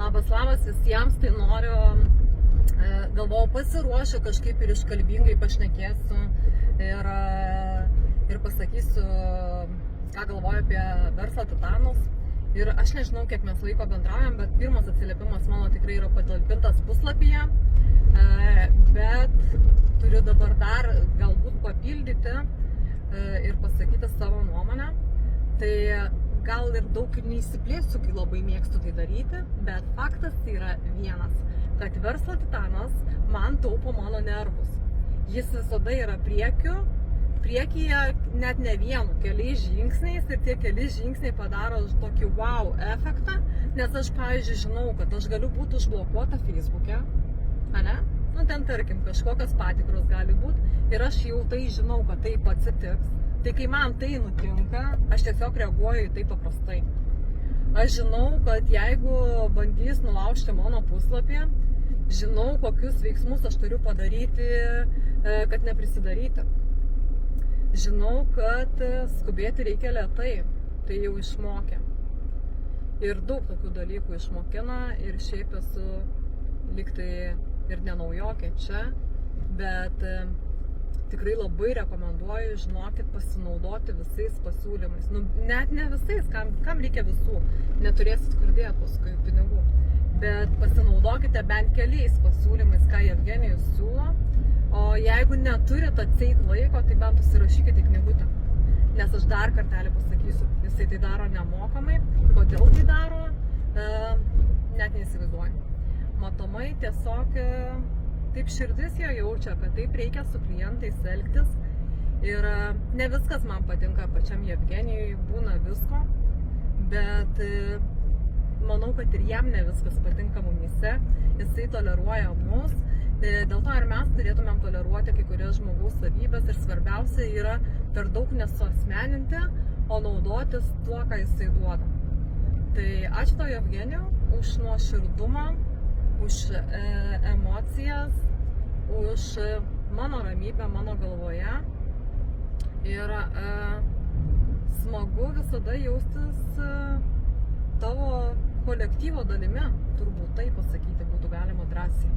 Labas visiems, tai noriu, galvojau, pasiruošiu kažkaip ir iškalbingai pašnekėsiu ir pasakysiu, ką galvoju apie verslo titanus. Ir aš nežinau, kiek mes laiko bendraujam, bet pirmas atsiliepimas mano tikrai yra patalpintas puslapyje, bet turiu dabar dar galbūt papildyti ir pasakyti savo nuomonę. Tai gal ir daug neįsiplėsiu, kai labai mėgstu tai daryti, bet faktas yra vienas, kad verslo titanas man taupo mano nervus. Jis visada yra priekyje net ne vienu, keliais žingsniais ir tie keli žingsniai padaro tokį wow efektą, nes aš, pavyzdžiui, žinau, kad aš galiu būti užblokuota Facebook'e, ane? Nu, ten tarkim, kažkokios patikros gali būti ir aš jau tai žinau, kad taip atsitiks. Tai kai man tai nutinka, aš tiesiog reaguoju į tai paprastai. Aš žinau, kad jeigu bandys nulaužti mano puslapį, žinau, kokius veiksmus aš turiu padaryti, kad neprisidaryti. Žinau, kad skubėti reikia lėtai, tai jau išmokė. Ir daug tokių dalykų išmokina ir šiaip esu liktai ir nenaujokė čia, bet tikrai labai rekomenduoju, žinokit, pasinaudoti visais pasiūlymais. Nu, net ne visais, kam reikia visų, neturėsit kur dėti paskui pinigų. Bet pasinaudokite bent keliais pasiūlymais, ką Jevgenijus siūlo. O jeigu neturit atseit laiko, tai bent užsirašykite į knygutę. Nes aš dar kartelį pasakysiu, jisai tai daro nemokamai. Kodėl tai daro, net neįsivaizduoju. Matomai tiesiog taip širdis jo jaučia, kad taip reikia su klientais elgtis. Ir ne viskas man patinka pačiam Jevgenijui, būna visko, bet manau, kad ir jam ne viskas patinka mumyse. Jisai toleruoja mus, dėl to ir mes turėtumėm toleruoti kai kurias žmogaus savybės ir svarbiausia yra per daug nesuasmeninti, o naudotis tuo, ką jisai duoda. Tai ačiū tau, Jevgenijau, už nuoširdumą, už emocijas, už mano ramybę mano galvoje ir smagu visada jaustis tavo kolektyvo dalimi, turbūt taip pasakyti būtų galima drąsiai.